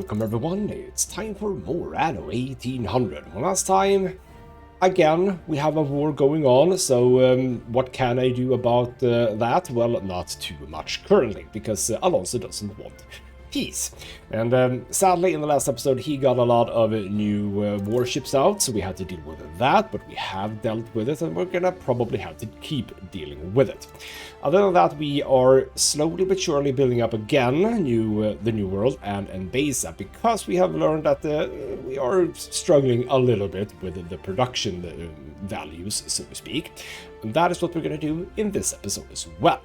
Welcome everyone, it's time for more Anno 1800. Well, last time, again, we have a war going on, so what can I do about that? Well, not too much currently, because Alonso doesn't want peace. And sadly, in the last episode, he got a lot of new warships out, so we had to deal with that, but we have dealt with it, and we're gonna probably have to keep dealing with it. Other than that, we are slowly but surely building up again the New World and Besa, because we have learned that we are struggling a little bit with the production values, so to speak. And that is what we're going to do in this episode as well.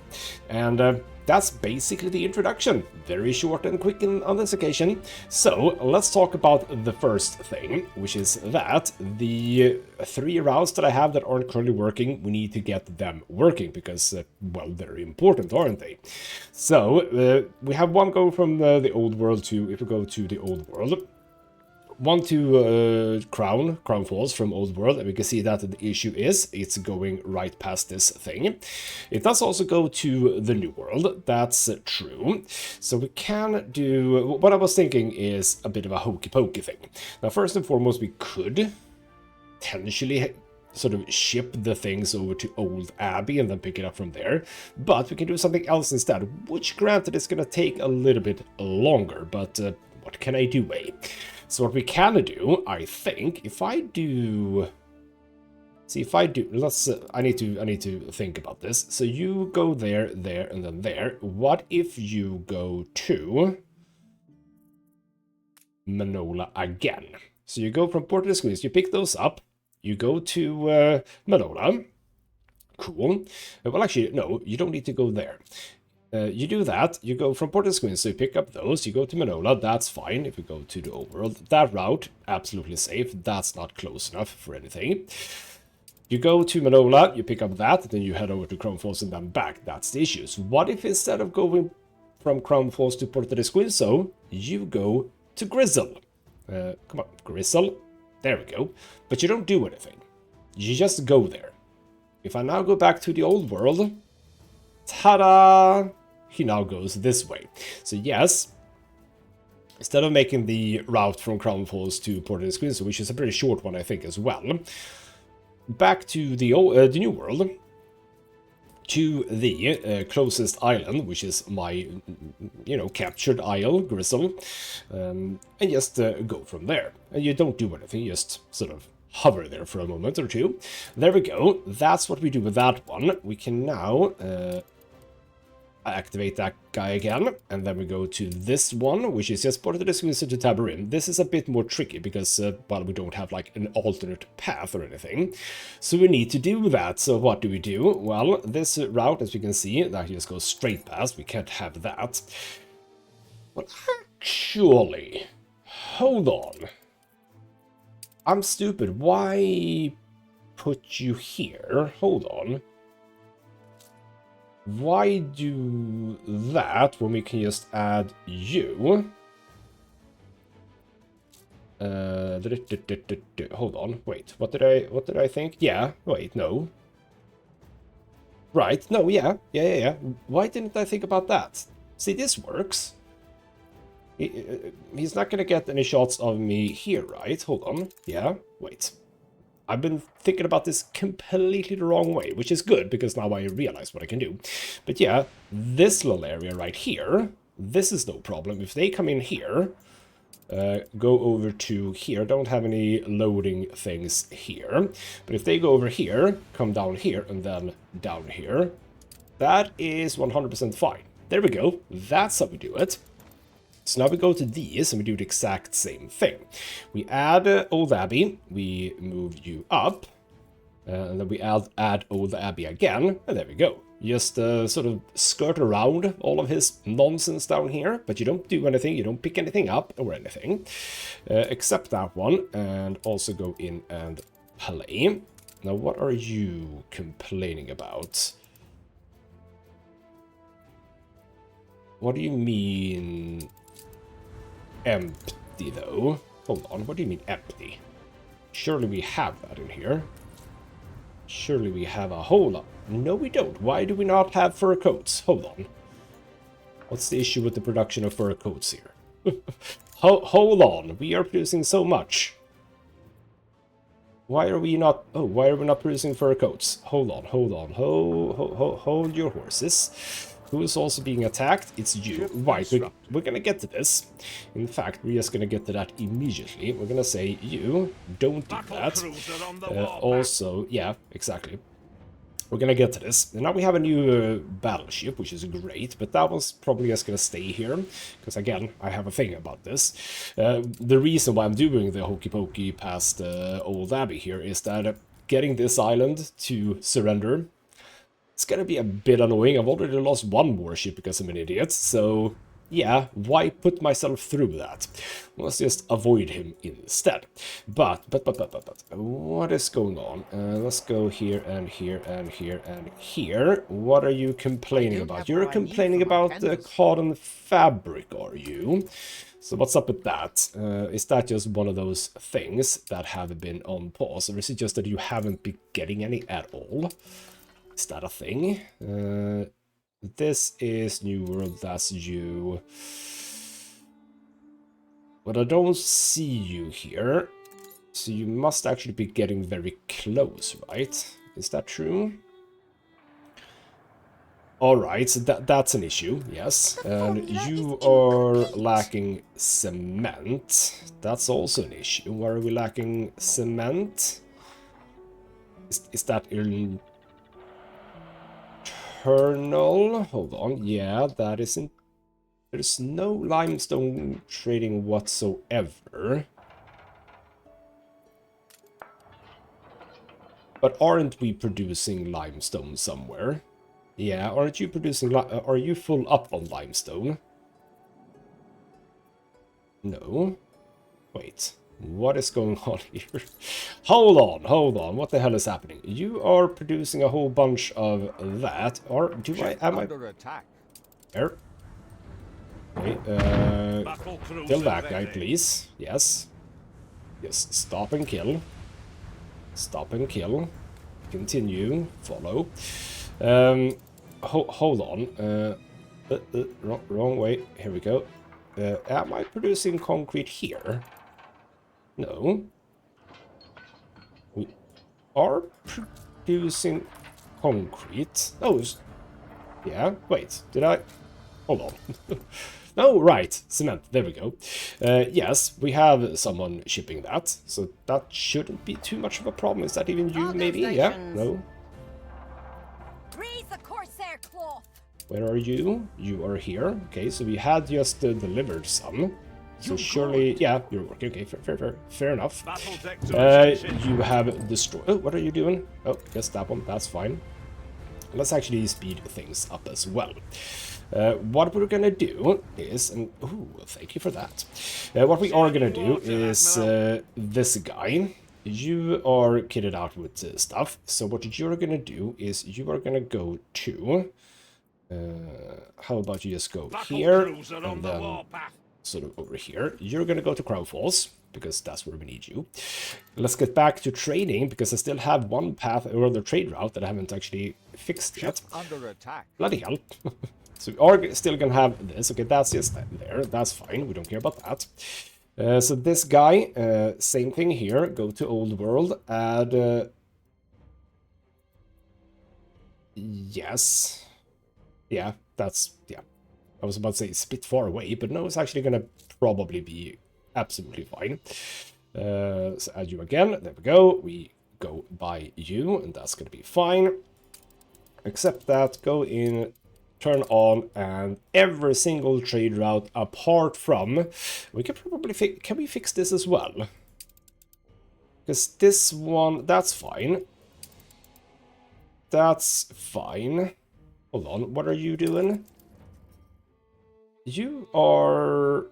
And that's basically the introduction. Very short and quick on this occasion. So let's talk about the first thing, which is that the 3 routes that I have that aren't currently working, we need to get them working because, well, they're important, aren't they? So we have one go from the old world to, if we go to the old world, one to Crown Falls from Old World, and we can see that the issue is it's going right past this thing. It does also go to the New World, that's true. So we can do, what I was thinking is a bit of a hokey-pokey thing. Now, first and foremost, we could potentially sort of ship the things over to Old Abbey and then pick it up from there. But we can do something else instead, which granted is going to take a little bit longer, but what can I do, eh? So what we can do, I think, if I do, let's, I need to think about this. So you go there, there, and then there. What if you go to Manola again? So you go from Port of the Squeeze, you pick those up, you go to Manola. Cool. Well, actually, no, you don't need to go there. You do that, you go from Port of Squeeze, so you pick up those, you go to Manola, that's fine. If we go to the overworld, that route, absolutely safe, that's not close enough for anything. You go to Manola, you pick up that, then you head over to Crown Falls and then back, that's the issue. So what if instead of going from Crown Falls to Port of the Squeeze, you go to Grizzle? Come on, Grizzle, there we go. But you don't do anything, you just go there. If I now go back to the old world, ta-da! He now goes this way. So yes, instead of making the route from Crown Falls to Port of the Squeeze, which is a pretty short one, I think, as well, back to the New World, to the closest island, which is my, captured isle, Grizzle, and just go from there. And you don't do anything, you just sort of hover there for a moment or two. There we go. That's what we do with that one. We can now activate that guy again, and then we go to this one, which is just Port of the Squeeze to Tabarim. This is a bit more tricky because, well, we don't have like an alternate path or anything, so we need to do that. So what do we do? Well, this route, as we can see, that just goes straight past. We can't have that. Well, actually, hold on. I'm stupid. Why put you here? Hold on. Why do that when we can just add you? Hold on, wait, what did I think? Yeah, wait, no. Right, no, yeah. Why didn't I think about that? See, this works. He's not gonna get any shots of me here, right? Hold on, yeah, wait. I've been thinking about this completely the wrong way, which is good, because now I realize what I can do. But yeah, this little area right here, this is no problem. If they come in here, go over to here, don't have any loading things here. But if they go over here, come down here, and then down here, that is 100% fine. There we go. That's how we do it. So now we go to these and we do the exact same thing. We add Old Abbey, we move you up, and then we add Old Abbey again, and there we go. Just sort of skirt around all of his nonsense down here, but you don't do anything, you don't pick anything up or anything, except that one, and also go in and play. Now what are you complaining about? What do you mean empty, though? Hold on, what do you mean empty? Surely we have that in here. Surely we have a whole lot. No, we don't. Why do we not have fur coats? Hold on. What's the issue with the production of fur coats here? Hold on, we are producing so much. Why are we not... Oh, why are we not producing fur coats? Hold on. Hold your horses. Who is also being attacked? It's you. Right, we're gonna get to this. In fact, we're just gonna get to that immediately. We're gonna say, you, don't do that. Also, yeah, exactly. We're gonna get to this. And now we have a new battleship, which is great, but that was probably just gonna stay here, because again, I have a thing about this. The reason why I'm doing the hokey pokey past Old Abbey here is that getting this island to surrender, it's gonna be a bit annoying. I've already lost one warship because I'm an idiot, so yeah, why put myself through that? Let's just avoid him instead. But, what is going on? Let's go here and here and here and here. What are you complaining about? You're complaining about the cotton fabric, are you? So what's up with that? Is that just one of those things that have been on pause, or is it just that you haven't been getting any at all? Is that a thing? This is New World, that's you. But I don't see you here. So you must actually be getting very close, right? Is that true? Alright, so that's an issue, yes. And you are lacking cement. That's also an issue. Where are we lacking cement? Is that in... Hold on, yeah, that isn't... There's no limestone trading whatsoever. But aren't we producing limestone somewhere? Yeah, aren't you producing... Are you full up on limestone? No. Wait. What is going on here? Hold on. What the hell is happening? You are producing a whole bunch of that. Or do I... Am I... There. Okay, kill that guy, please. Yes. Yes, stop and kill. Stop and kill. Continue. Follow. Hold on. Wrong way. Here we go. Am I producing concrete here? No. We are producing concrete. Oh, yeah. Wait, did I? Hold on. Oh, right. Cement. There we go. Yes, we have someone shipping that. So that shouldn't be too much of a problem. Is that even you, maybe? Yeah? No? Raise the Corsair cloth. Where are you? You are here. Okay, so we had just delivered some. So surely, yeah, you're working. Okay, fair enough. You have destroyed... Oh, what are you doing? Oh, yes, that one. That's fine. Let's actually speed things up as well. What we're gonna do is... ooh, thank you for that. What we are gonna do is this guy. You are kitted out with stuff. So what you're gonna do is you are gonna go to... how about you just go here and then... sort of over here. You're gonna go to Crow Falls, because that's where we need you. Let's get back to trading, because I still have one path or the trade route that I haven't actually fixed yet. Under attack. Bloody hell. So we are still gonna have this. Okay, that's just there. That's fine. We don't care about that. So this guy, same thing here. Go to Old World, add... yes. Yeah, that's... yeah. I was about to say it's a bit far away, but no, it's actually going to probably be absolutely fine. So add you again. There we go. We go by you, and that's going to be fine. Accept that. Go in, turn on, and every single trade route apart from... We can probably... Can we fix this as well? Because this one... That's fine. That's fine. Hold on. What are you doing? You are...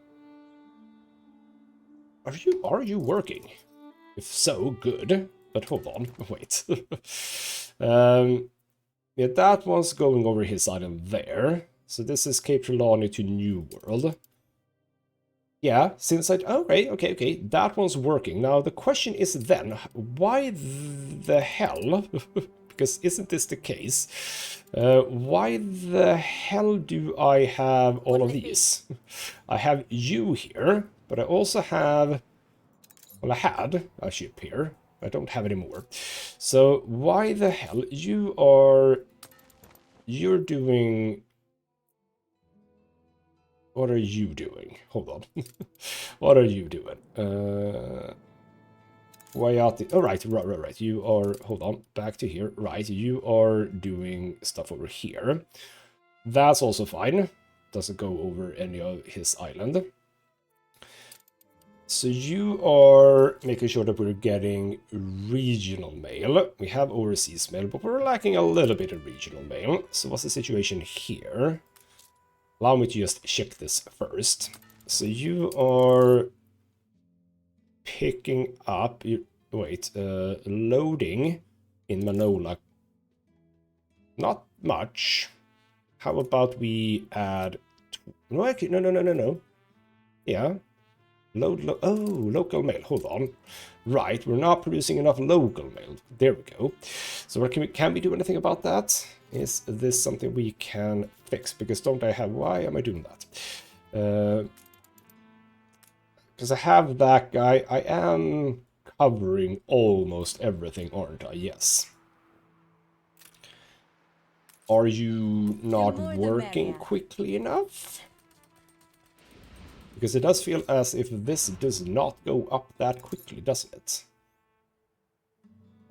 Are you working? If so, good. But hold on, wait. Yeah, that one's going over his island there. So this is Cape Trelawney to New World. Yeah, since I... Okay. That one's working. Now, the question is then, why the hell... Because isn't this the case? Why the hell do I have all of these? I have you here, but I also have... Well, I had a ship here. I don't have any more. So why the hell you are... You're doing... What are you doing? Hold on. What are you doing? Why are the... Oh, right. You are... Hold on. Back to here. Right. You are doing stuff over here. That's also fine. Doesn't go over any of his island. So you are making sure that we're getting regional mail. We have overseas mail, but we're lacking a little bit of regional mail. So what's the situation here? Allow me to just check this first. So you are picking up... loading in Manola. Not much. How about we add... No, actually, no. Yeah. Local mail. Hold on. Right, we're not producing enough local mail. There we go. So can we do anything about that? Is this something we can fix? Because don't I have... Why am I doing that? Because I have that guy. I am covering almost everything, aren't I? Yes. Are you not working quickly enough? Because it does feel as if this does not go up that quickly, doesn't it?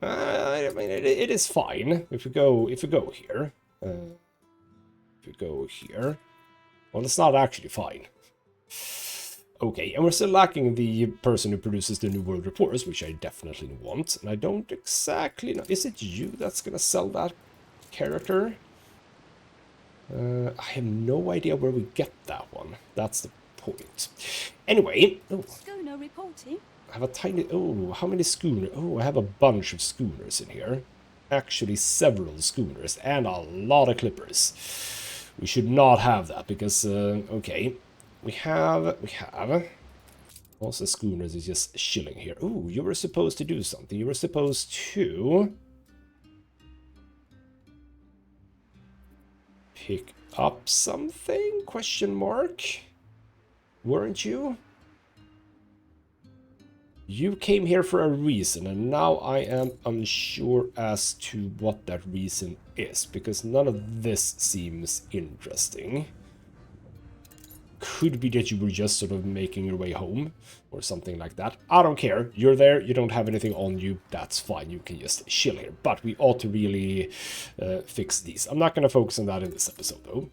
I mean, it is fine if we go here. Well, it's not actually fine. Okay, and we're still lacking the person who produces the New World Reports, which I definitely want. And I don't exactly know. Is it you that's gonna sell that character? I have no idea where we get that one. That's the point. Anyway, Schooner reporting. I have a tiny... Oh, how many schooners? Oh, I have a bunch of schooners in here. Actually, several schooners and a lot of clippers. We should not have that because, okay, we have... Also, schooners is just chilling here. Oh, you were supposed to do something. You were supposed to... pick up something? Question mark? Weren't you? You came here for a reason, and now I am unsure as to what that reason is, because none of this seems interesting. Could be that you were just sort of making your way home, or something like that. I don't care. You're there, you don't have anything on you, that's fine. You can just chill here. But we ought to really fix these. I'm not going to focus on that in this episode, though.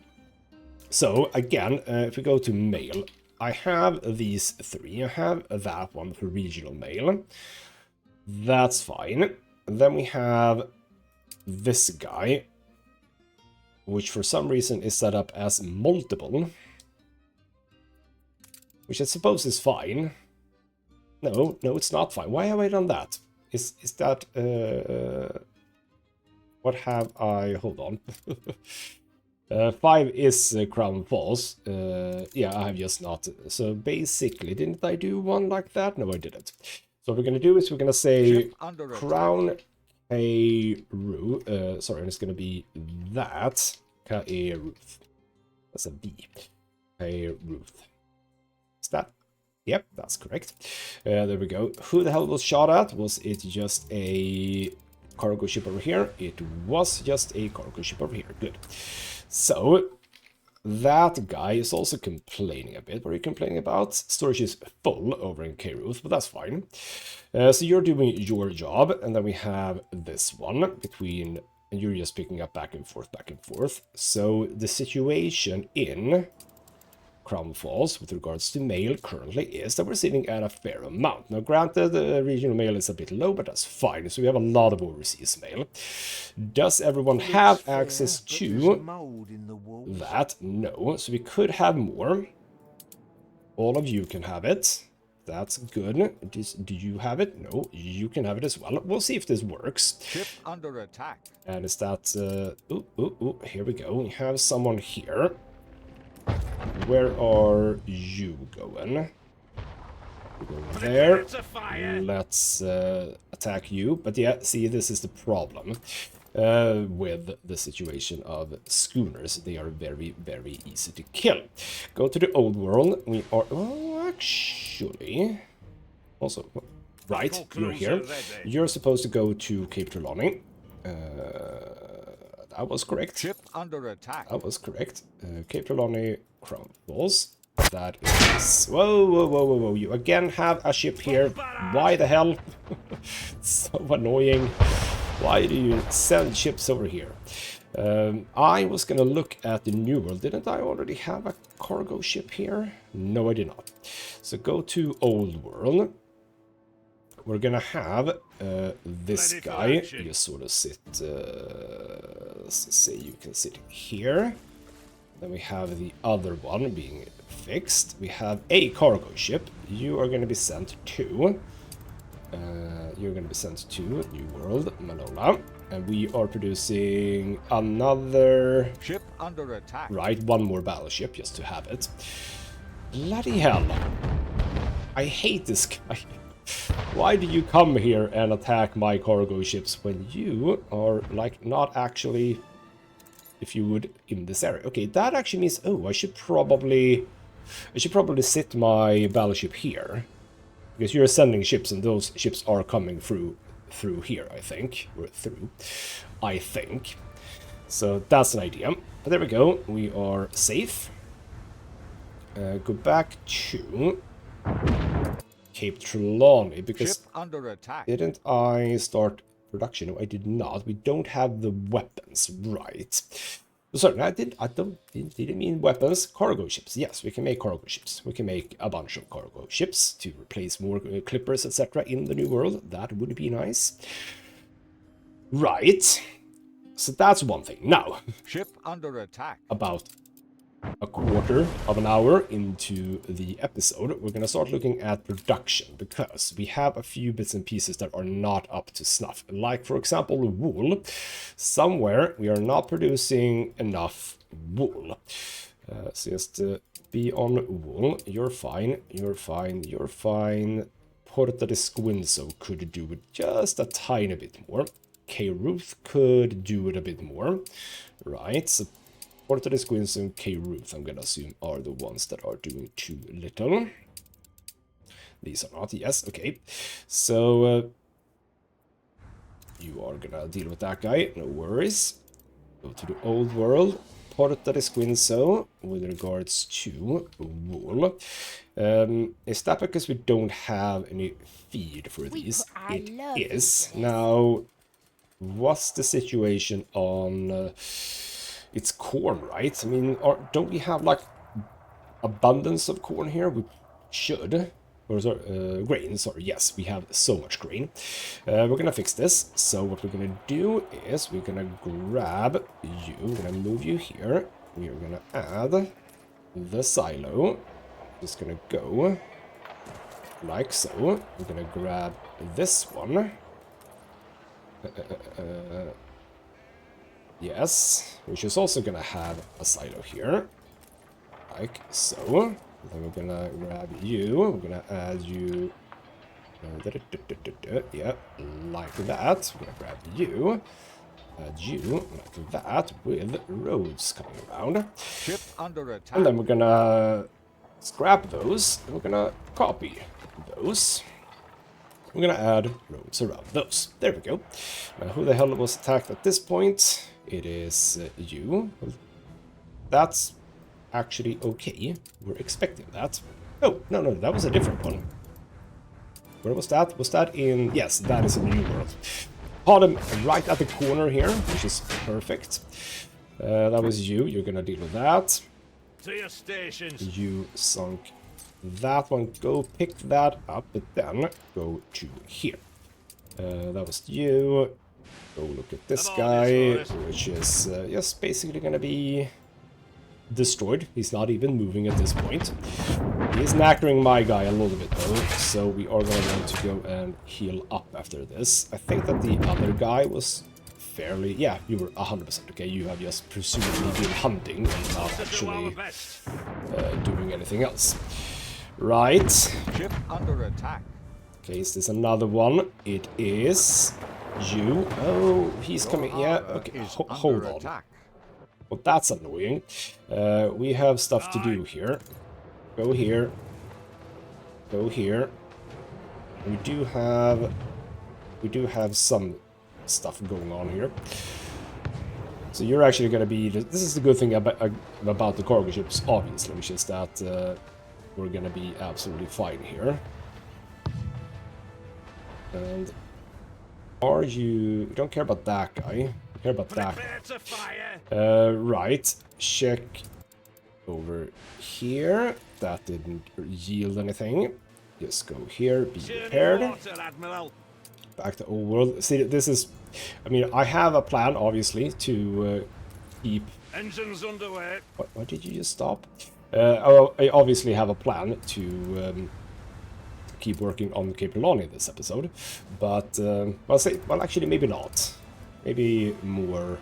So, again, if we go to mail... I have these three. I have that one for regional mail. That's fine. And then we have this guy, which for some reason is set up as multiple. Which I suppose is fine. No, it's not fine. Why have I done that? Is that... what have I... Hold on. 5 is Crown Falls. Yeah, I have just not. So basically, didn't I do one like that? No, I didn't. So what we're going to do is we're going to say Crown K-Ruth. Sorry, it's going to be that. K-Ruth. That's a B. K-Ruth. Is that? Yep, that's correct. There we go. Who the hell was shot at? Was it just a cargo ship over here? It was just a cargo ship over here. Good. So, that guy is also complaining a bit. What are you complaining about? Storage is full over in K-Ruth, but that's fine. So you're doing your job, and then we have this one between... And you're just picking up back and forth. So the situation in Crown Falls with regards to mail currently is that we're sitting at a fair amount. Now granted, the regional mail is a bit low, but that's fine. So we have a lot of overseas mail. Does everyone have access to that? No. So we could have more. All of you can have it. That's good. Do you have it? No, you can have it as well. We'll see if this works. Ship under attack. And is that... here we go. We have someone here. Where are you going? You're going there. Let's attack you. But yeah, see, this is the problem. with the situation of schooners. They are very, very easy to kill. Go to the old world. We are... Oh, actually... Also, right, you're here. You're supposed to go to Cape Trelawney. That was correct. Ship under attack. That was correct. Cape Trelawney, Crown Falls. That is... Whoa, whoa, whoa, whoa, whoa. You again have a ship here. Why the hell? It's so annoying. Why do you send ships over here? I was gonna look at the new world. Didn't I already have a cargo ship here? No, I did not. So go to old world. We're gonna have this guy. You sort of sit, say you can sit here. Then we have the other one being fixed. We have a cargo ship. You are gonna be sent to. You're gonna be sent to New World, Manola. And we are producing another... Ship under attack. Right, one more battleship just to have it. Bloody hell. I hate this guy. Why do you come here and attack my cargo ships when you are, like, not actually, if you would, in this area? Okay, that actually means, oh, I should probably sit my battleship here. Because you're sending ships and those ships are coming through here, I think. Or through, I think. So that's an idea. But there we go, we are safe. Go back to... Cape Trelawney, because Ship under attack. Didn't I start production? No, I did not. We don't have the weapons, right? Sorry, I didn't mean weapons. Cargo ships. Yes, we can make cargo ships. We can make a bunch of cargo ships to replace more clippers, etc. in the new world. That would be nice. Right. So that's one thing. Now, ship under attack. About a quarter of an hour into the episode, we're going to start looking at production, because we have a few bits and pieces that are not up to snuff. Like, for example, wool. Somewhere we are not producing enough wool. So just be on wool. You're fine. You're fine. You're fine. Porta di Squinzo could do it just a tiny bit more. K-Ruth could do it a bit more. Right, so Porta di Squinzo and K-Ruth, I'm gonna assume, are the ones that are doing too little. These are not, yes, okay. So, you are gonna deal with that guy, no worries. Go to the old world. Porta di Squinzo, with regards to wool. Is that because we don't have any feed for these? It is. Now, what's the situation on... It's corn, right? I mean, don't we have, like, abundance of corn here? We should. Or, sorry, grain, sorry. Yes, we have so much grain. We're gonna fix this. So what we're gonna do is we're gonna grab you. We're gonna move you here. We're gonna add the silo. Just gonna go like so. We're gonna grab this one. Yes, which is also gonna have a silo here, like so. Then we're gonna grab you. We're gonna add you. Yeah, like that. We're gonna grab you. Add you like that with roads coming around. Ship under attack. And then we're gonna scrap those. And we're gonna copy those. We're gonna add roads around those. There we go. Now, who the hell was attacked at this point? It is you. That's actually okay. We're expecting that. Oh, no, that was a different one. Where was that? Was that in... Yes, that is in the New World. Caught him right at the corner here, which is perfect. That was you. You're gonna deal with that. To your stations. You sunk that one. Go pick that up, but then go to here. That was you. Go look at this guy, which is just basically gonna be destroyed. He's not even moving at this point. He is knackering my guy a little bit though, so we are gonna want to go and heal up after this. I think that the other guy was fairly... Yeah, you were 100% okay. You have just presumably been hunting and not actually doing anything else. Right. Ship under attack. Okay, is this another one? It is... You. Oh, he's Your coming. Yeah, harbor okay. is Hold under on. attack. Well, that's annoying. We have stuff to do here. Go here. Go here. We do have some stuff going on here. So you're actually going to be... This is the good thing about the cargo ships, obviously, which is that we're going to be absolutely fine here. And are you... You don't care about that guy. You care about that guy. Prepare to fire. Right. Check over here. That didn't yield anything. Just go here, be repaired. Water, Admiral. Back to old world. See, this is... I mean, I have a plan, obviously, to keep... Engines underway. Why did you just stop? I obviously have a plan to keep working on Cape Lani this episode. But, well, actually, maybe not. Maybe more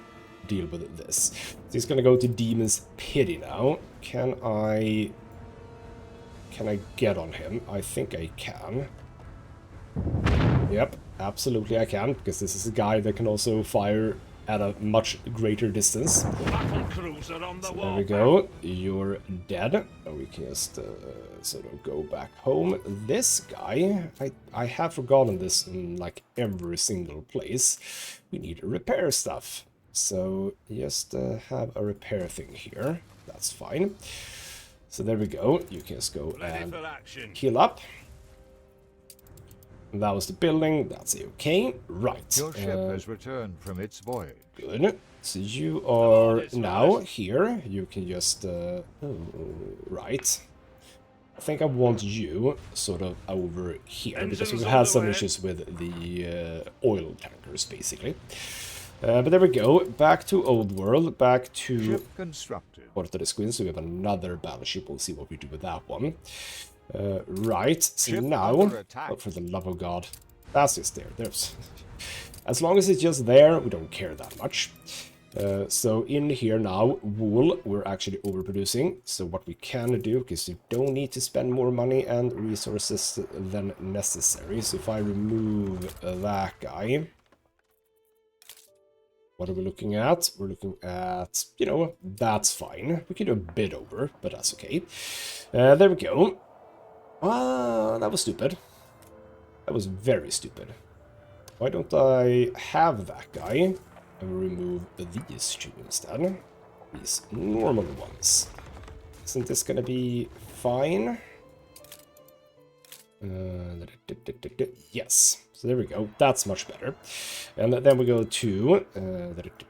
deal with this. So he's gonna go to Demon's Pity now. Can I get on him? I think I can. Yep, absolutely I can, because this is a guy that can also fire at a much greater distance. Battle cruiser on the So wall. there we go. You're dead. And we can just sort of go back home. This guy, I have forgotten this in like every single place. We need to repair stuff. So just have a repair thing here. That's fine. So there we go. You can just go Ready and for action. heal up. That was the building. That's okay. Right. Your ship has returned from its voyage. Good. So you are now here. You can just... right. I think I want you sort of over here, because we had some issues with the oil tankers, basically. But there we go. Back to Old World. Back to... Ship constructed. Porto de Squin, so we have another battleship. We'll see what we do with that one. Right, so Ship now, under attack. oh, for the love of God, that's just there. There's, as long as it's just there, we don't care that much. So in here now, wool, we're actually overproducing. So what we can do, because you don't need to spend more money and resources than necessary. So if I remove that guy, what are we looking at? We're looking at, you know, that's fine. We can do a bit over, but that's okay. There we go. Ah, that was stupid. That was very stupid. Why don't I have that guy and remove these two instead? These normal ones. Isn't this gonna be fine? Yes. So there we go. That's much better. And then we go to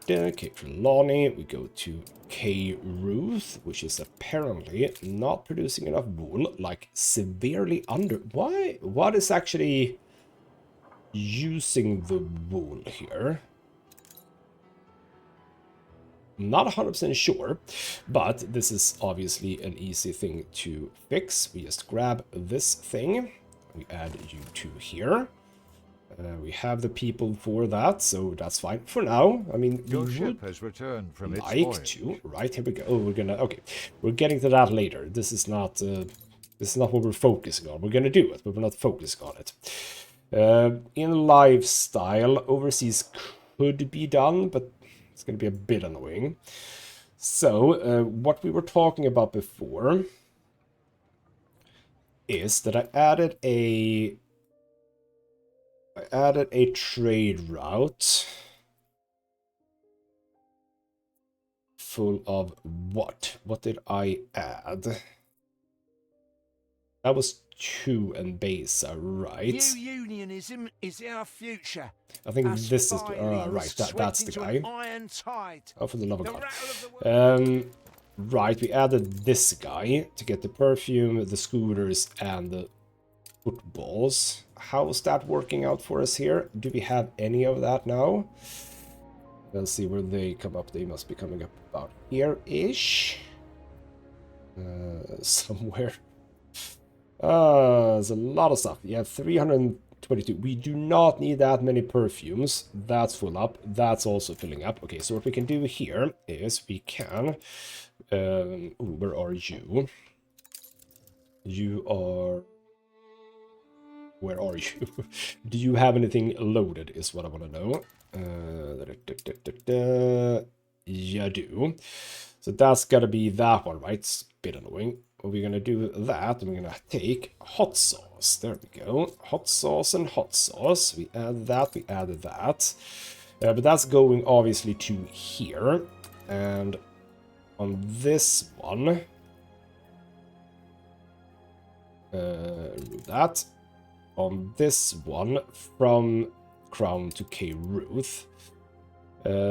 Cape Trelawney. We go to K. Ruth, which is apparently not producing enough wool, like severely under. Why? What is actually using the wool here? I'm not 100% sure, but this is obviously an easy thing to fix. We just grab this thing, we add you to here. We have the people for that, so that's fine for now. I mean, Your we ship would has returned from its like voyage. to. Right, here we go. Oh, we're gonna. Okay, we're getting to that later. This is not what we're focusing on. We're gonna do it, but we're not focusing on it. In lifestyle, overseas could be done, but it's going to be a bit annoying. So, what we were talking about before is that I added a trade route full of what? What did I add? That was 2 and Besa, right? New unionism is our future. I think Us this is filings right. That's swept the into guy. an iron tide. Oh, for the love of The God. rattle of the world. Right, we added this guy to get the perfume, the scooters, and the footballs. How's that working out for us here? Do we have any of that now? Let's see where they come up. They must be coming up about here-ish. Somewhere. There's a lot of stuff. You have 322. We do not need that many perfumes. That's full up. That's also filling up. Okay, so what we can do here is we can... where are you? You are... Where are you? Do you have anything loaded is what I want to know. Yeah, I do. So that's gotta be that one, right? It's a bit annoying. We're gonna do that, and we're gonna take hot sauce. There we go. Hot sauce and hot sauce. We add that, we added that. But that's going obviously to here. And on this one, remove that. On this one, from Crown to K. Ruth.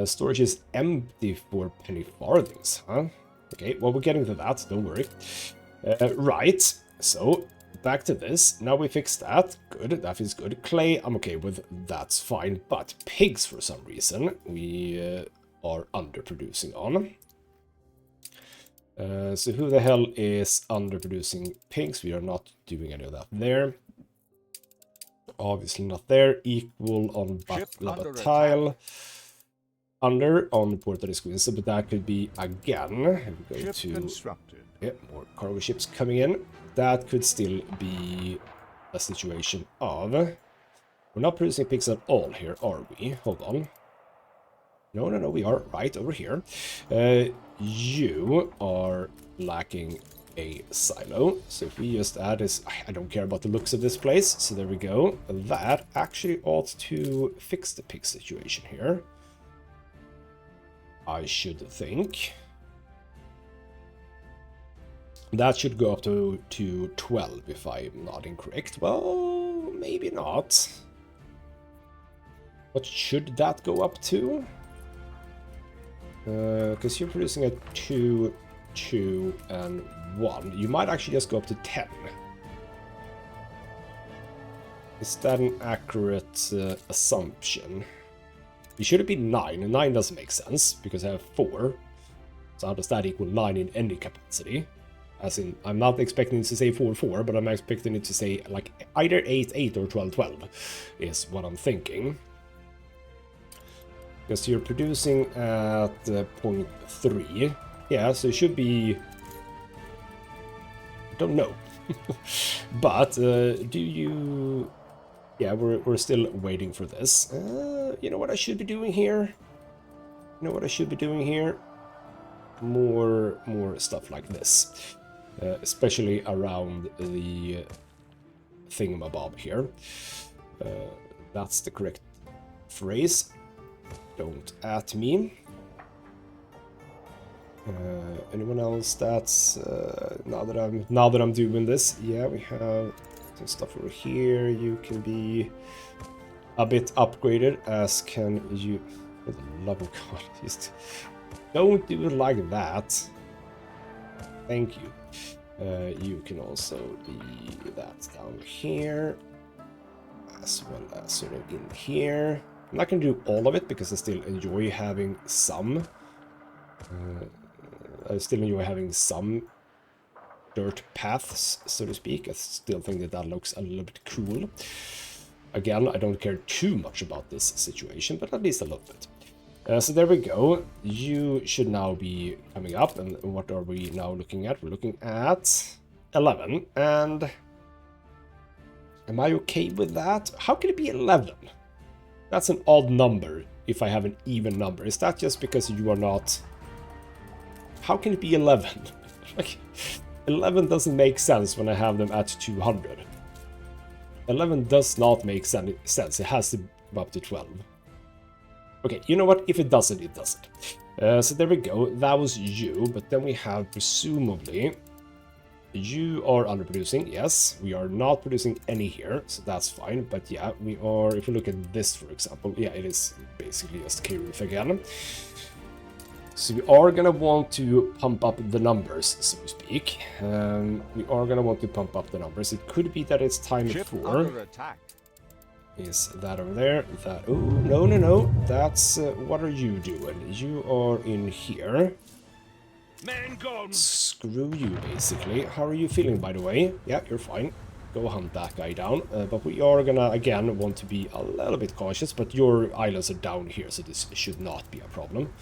Storage is empty for penny farthings, huh? Okay, well, we're getting to that, don't worry. Right, so back to this. Now we fixed that. Good, that is good. Clay, I'm okay with, that's fine. But pigs, for some reason, we are underproducing on. So who the hell is underproducing pigs? We are not doing any of that there. Obviously not there. Equal on Labatile. Under on Puerto Rico, but that could be again. We go to constructed. Yeah, more cargo ships coming in. That could still be a situation of. We're not producing pigs at all here, are we? Hold on. No, we are right over here. You are lacking a silo. So if we just add this, I don't care about the looks of this place. So there we go. That actually ought to fix the pig situation here. I should think. That should go up to 12 if I'm not incorrect. Well, maybe not. What should that go up to? Because you're producing at 2, 2, and 1. You might actually just go up to 10. Is that an accurate assumption? It should be 9, and 9 doesn't make sense, because I have 4. So how does that equal 9 in any capacity? As in, I'm not expecting it to say 4, 4, but I'm expecting it to say, like, either 8, 8 or 12, 12, is what I'm thinking. Because you're producing at 0.3. Yeah, so it should be... I don't know. But, do you... Yeah, we're still waiting for this. You know what I should be doing here? You know what I should be doing here? More stuff like this. Especially around the thingamabob here. That's the correct phrase. Don't at me. Anyone else that's now that I'm doing this? Yeah, we have some stuff over here. You can be a bit upgraded, as can you. For the love of God, just don't do it like that. Thank you. You can also be that down here, as well as sort of in here. I'm not going to do all of it because I still enjoy having some. I still enjoy having some dirt paths, so to speak. I still think that that looks a little bit cool. Again, I don't care too much about this situation, but at least a little bit. So there we go. You should now be coming up, and what are we now looking at? We're looking at 11, and am I okay with that? How can it be 11? That's an odd number if I have an even number. Is that just because you are not... How can it be 11? Like, 11 doesn't make sense when I have them at 200. 11 does not make sense. It has to go up to 12. Okay, you know what? If it doesn't, it doesn't. So there we go. That was you. But then we have, presumably, you are underproducing. Yes, we are not producing any here, so that's fine. But yeah, we are, if you look at this, for example, yeah, it is basically just K-Roof again. So we are going to want to pump up the numbers, so to speak. We are going to want to pump up the numbers. It could be that it's time for... Is that over there? That... Oh, no. That's... what are you doing? You are in here. Man gone. Screw you, basically. How are you feeling, by the way? Yeah, you're fine. Go hunt that guy down. But we are gonna, again, want to be a little bit cautious. But your islands are down here, so this should not be a problem.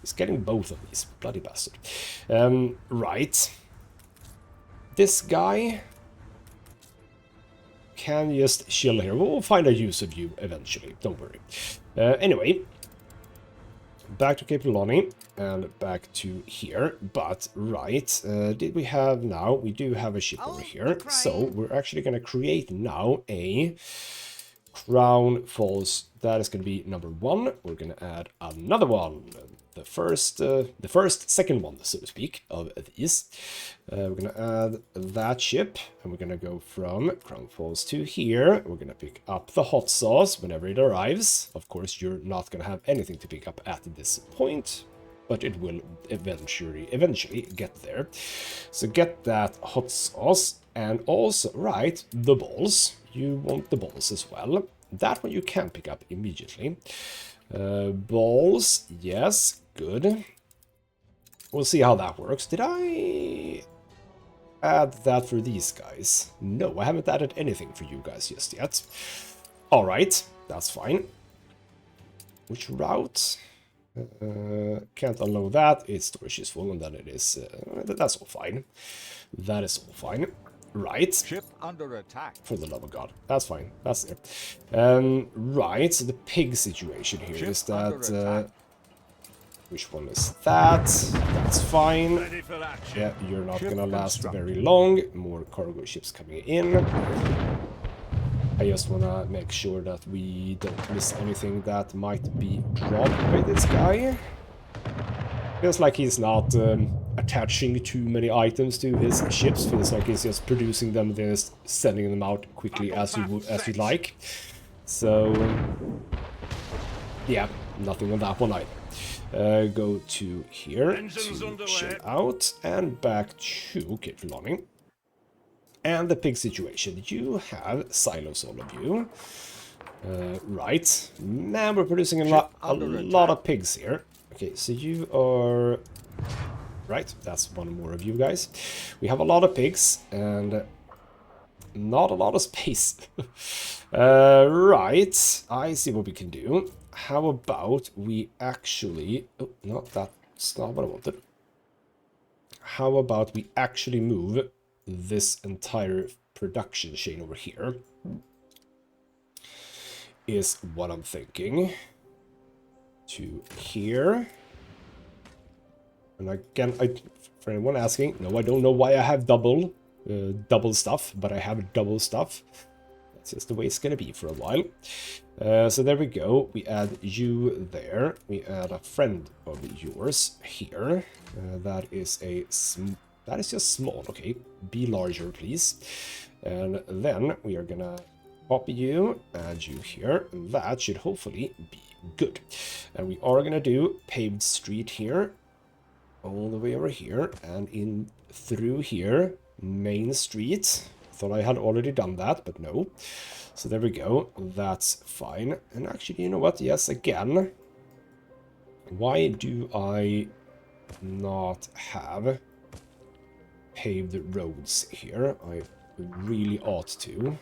He's getting both of these. Bloody bastard. Right. This guy can just chill here. We'll find a use of you eventually, don't worry. Anyway, back to Cape Lonnie and back to here. But, right, did we have now? We do have a ship over here. So, we're actually going to create now a Crown Falls. That is going to be number 1. We're going to add another one. The first, second one, so to speak, of these. We're going to add that ship, and we're going to go from Crown Falls to here. We're going to pick up the hot sauce whenever it arrives. Of course, you're not going to have anything to pick up at this point, but it will eventually get there. So get that hot sauce, and also, right, the balls. You want the balls as well. That one you can pick up immediately. Balls, yes, good. We'll see how that works. Did I add that for these guys? No, I haven't added anything for you guys just yet. Alright, that's fine. Which route? Can't unload that. Its storage is full, and then it is... that's all fine. That is all fine. Right. Ship under attack. For the love of God. That's fine. That's it. Right, so the pig situation here Ship is that... under which one is that? That's fine. Ready for action. Yeah, you're not Ship gonna last constructed. very long. More cargo ships coming in. I just wanna make sure that we don't miss anything that might be dropped by this guy. Feels like he's not attaching too many items to his ships. Feels like he's just producing them and then just sending them out quickly as you'd like. So yeah, nothing on that one either. Go to here Engines to underway. chill out and back to Cape Lonnie. And the pig situation. You have silos, all of you. Right. Man, we're producing a lot of pigs here. Okay, so you are... Right, that's one more of you guys. We have a lot of pigs and not a lot of space. Right, I see what we can do. How about we actually... Oh, no, that's not what I wanted. How about we actually move this entire production chain over here? Is what I'm thinking. To here. And again, for anyone asking, no, I don't know why I have double stuff, but I have double stuff. That's just the way it's gonna be for a while. So there we go. We add you there. We add a friend of yours here. That is just small. Okay, be larger, please. And then we are gonna copy you, add you here, and that should hopefully be good. And we are gonna do paved street here, all the way over here, and in through here, main street. Thought I had already done that, but no. So there we go, that's fine. And actually, you know what, yes, again, why do I not have paved roads here? I really ought to.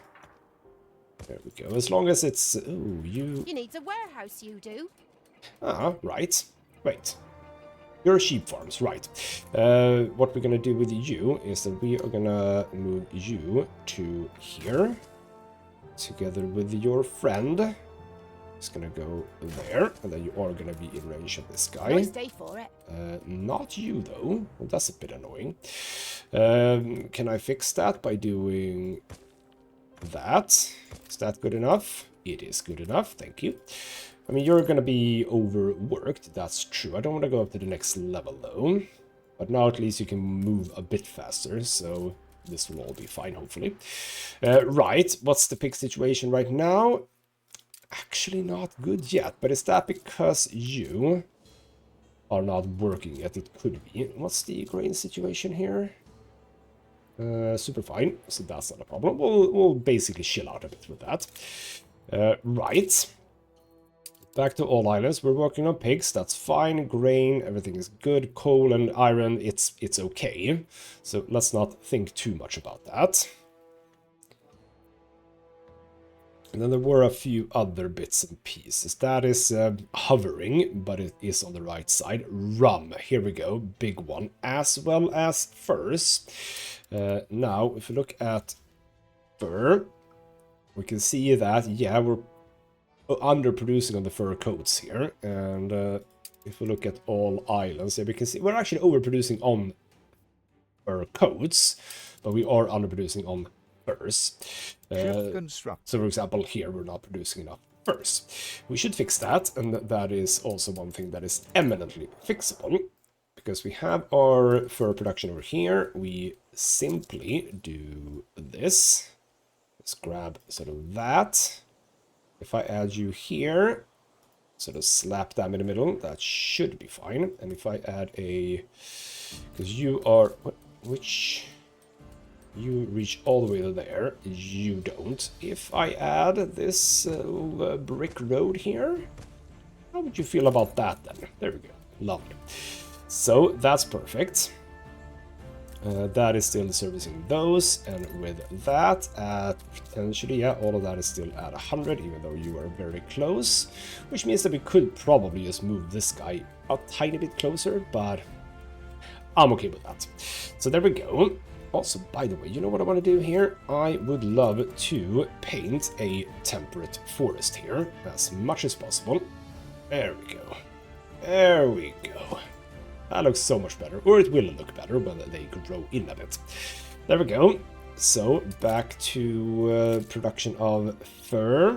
There we go. As long as it's... Ooh, you... You need a warehouse, you do. Ah, right. Wait. Your sheep farms, right. What we're gonna do with you is that we are gonna move you to here. Together with your friend. It's gonna go there. And then you are gonna be in range of this guy. Nice day for it. Not you, though. Well, that's a bit annoying. Can I fix that by doing... that? Is that good enough? It is good enough, thank you. I mean, you're gonna be overworked, that's true. I don't want to go up to the next level, though. But now at least you can move a bit faster, so this will all be fine, hopefully. Right, what's the pig situation right now? Actually not good yet, but is that because you are not working yet? It could be. What's the grain situation here? Super fine, so that's not a problem. We'll basically chill out a bit with that. Right. Back to all islands. We're working on pigs. That's fine. Grain, everything is good. Coal and iron, it's okay. So let's not think too much about that. And then there were a few other bits and pieces. That is hovering, but it is on the right side. Rum, here we go, big one. As well as furs. Now, if you look at fur, we can see that, yeah, we're underproducing on the fur coats here. And if we look at all islands, yeah, we can see we're actually overproducing on fur coats, but we are underproducing on furs. Ship construct. So, for example, here we're not producing enough furs. We should fix that, and that is also one thing that is eminently fixable. Because we have our fur production over here, we simply do this. Let's grab sort of that. If I add you here, sort of slap them in the middle, that should be fine. And if I add a... because you are... which... you reach all the way to there, you don't. If I add this brick road here, how would you feel about that then? There we go. Lovely. So that's perfect. That is still servicing those, and with that, potentially, yeah, all of that is still at 100, even though you are very close, which means that we could probably just move this guy a tiny bit closer, but I'm okay with that. So there we go. Also, by the way, you know what I want to do here? I would love to paint a temperate forest here as much as possible. There we go. There we go. That looks so much better, or it will look better when they grow in a bit. There we go. So, back to production of fur.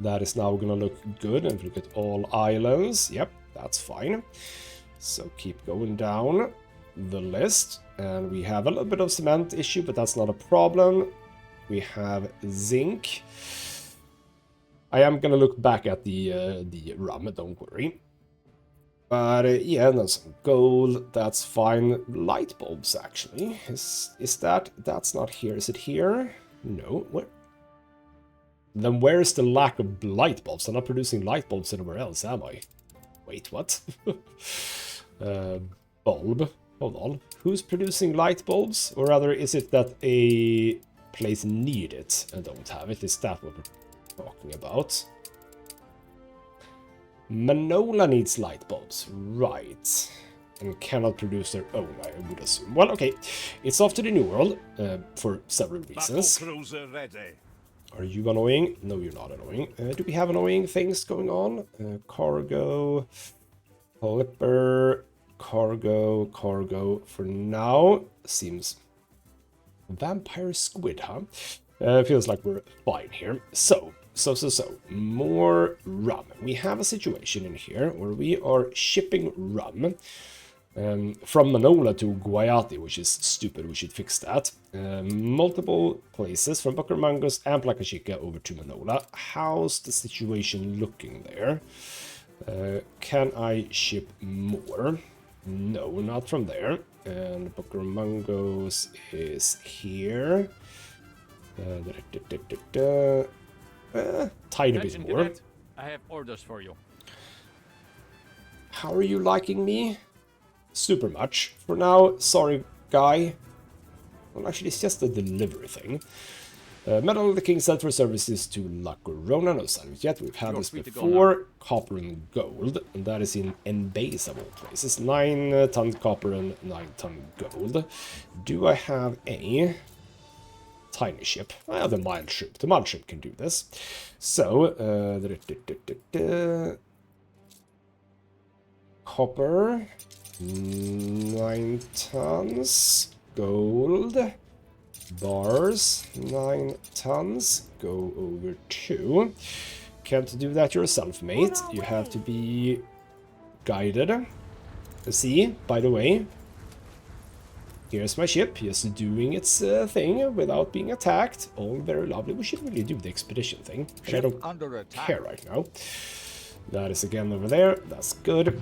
That is now going to look good, and if you look at all islands, yep, that's fine. So, keep going down the list, and we have a little bit of cement issue, but that's not a problem. We have zinc. I am going to look back at the rum, don't worry. But yeah, and then some gold, that's fine. Light bulbs, actually. Is that's not here. Is it here? No. Where? Then where's the lack of light bulbs? I'm not producing light bulbs anywhere else, am I? Wait, what? Bulb. Hold on. Who's producing light bulbs? Or rather, is it that a place need it and don't have it? Is that what we're talking about? Manola needs light bulbs, right, and cannot produce their own, I would assume. Well, okay, it's off to the New World, for several reasons. Battle cruiser ready. Are you annoying? No, you're not annoying. Do we have annoying things going on? Cargo, Clipper, cargo, for now, seems... Vampire squid, huh? Feels like we're fine here. So, more rum. We have a situation in here where we are shipping rum from Manola to Guayati, which is stupid. We should fix that. Multiple places from Bucaramangos and Placa Chica over to Manola. How's the situation looking there? Can I ship more? No, not from there. And Bucaramangos is here. Tiny bit more. I have orders for you. How are you liking me? Super much. For now, sorry, guy. Well, actually, it's just a delivery thing. Metal the King sent for services to La Corona. No sign of it yet. We've had this before. Copper and gold. And that is in Embase of all places. 9 ton copper and 9 ton gold. Do I have a... tiny ship? Well, the mild ship. The mild ship can do this. So, copper, 9 tons, gold, bars, 9 tons, go over 2. Can't do that yourself, mate. You have to be guided. See, by the way, here's my ship, just doing its thing without being attacked. All very lovely. We should really do the expedition thing, but I don't care right now. That is again over there. That's good.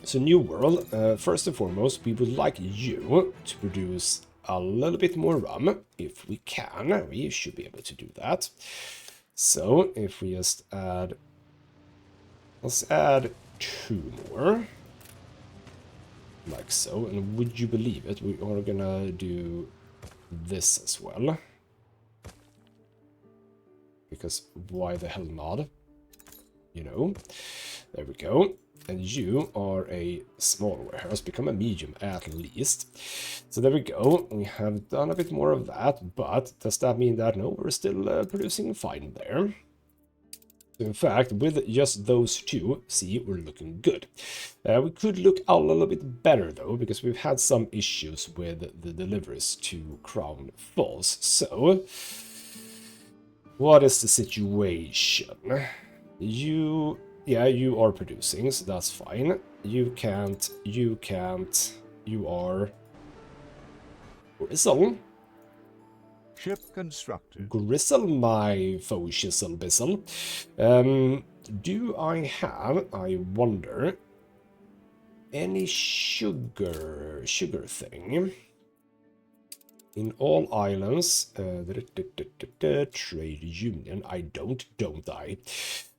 So New World, first and foremost, we would like you to produce a little bit more rum. If we can, we should be able to do that. So if we just add... let's add 2 more. Like so, and would you believe it, we are gonna do this as well. Because why the hell not? You know. There we go. And you are a small warehouse, become a medium at least. So there we go, we have done a bit more of that, but does that mean that no, we're still producing fine there? In fact, with just those two, see, we're looking good. We could look a little bit better though, because we've had some issues with the deliveries to Crown Falls. So, what is the situation? Yeah, you are producing, so that's fine. You can't, you are Gristle. Ship constructed. Gristle, my faux shizzle bizzle. Do I have, I wonder, any sugar thing? In all islands, trade union, I don't I?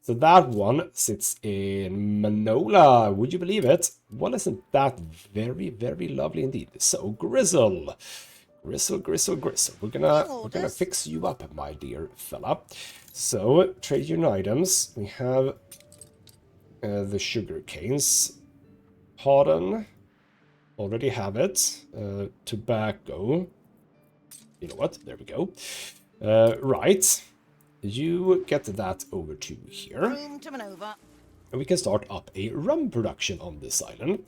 So that one sits in Manola, would you believe it? Well, isn't that very, very lovely indeed? So, Gristle. Gristle. We're gonna fix you up, my dear fella. So, trade union items. We have the sugar canes. Pardon. Already have it. Tobacco. You know what? There we go. Right. You get that over to here. Room to maneuver. And we can start up a rum production on this island,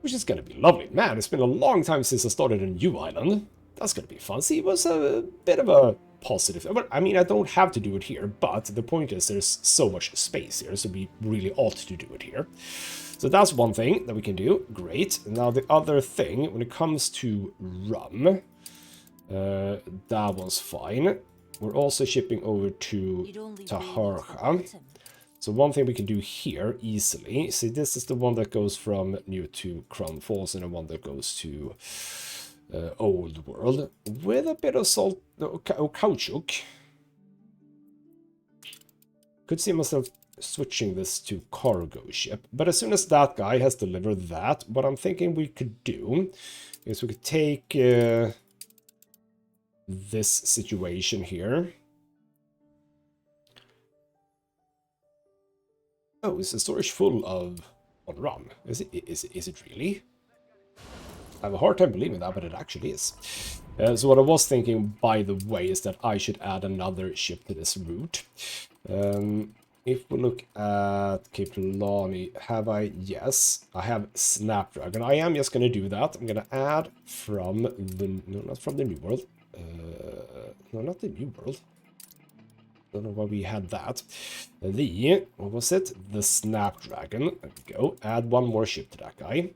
which is going to be lovely. Man, it's been a long time since I started a new island. That's going to be fun. See, it was a bit of a positive. But I mean, I don't have to do it here, but the point is there's so much space here, so we really ought to do it here. So that's one thing that we can do. Great. Now the other thing, when it comes to rum, that one's fine. We're also shipping over to Taharqa. So one thing we can do here easily, see, this is the one that goes from New to Crown Falls and the one that goes to Old World with a bit of salt or caoutchouc. Could see myself switching this to cargo ship, but as soon as that guy has delivered that, what I'm thinking we could do is we could take this situation here. Oh, is the storage full of rum? Is it really? I have a hard time believing that, but it actually is. So what I was thinking, by the way, is that I should add another ship to this route. If we look at Cape Trelawney, have I? Yes, I have Snapdragon. I am just going to do that. I'm going to add from the... No, not from the New World. No, not the New World. Don't know why we had that. What was it? The Snapdragon. There we go. Add one more ship to that guy.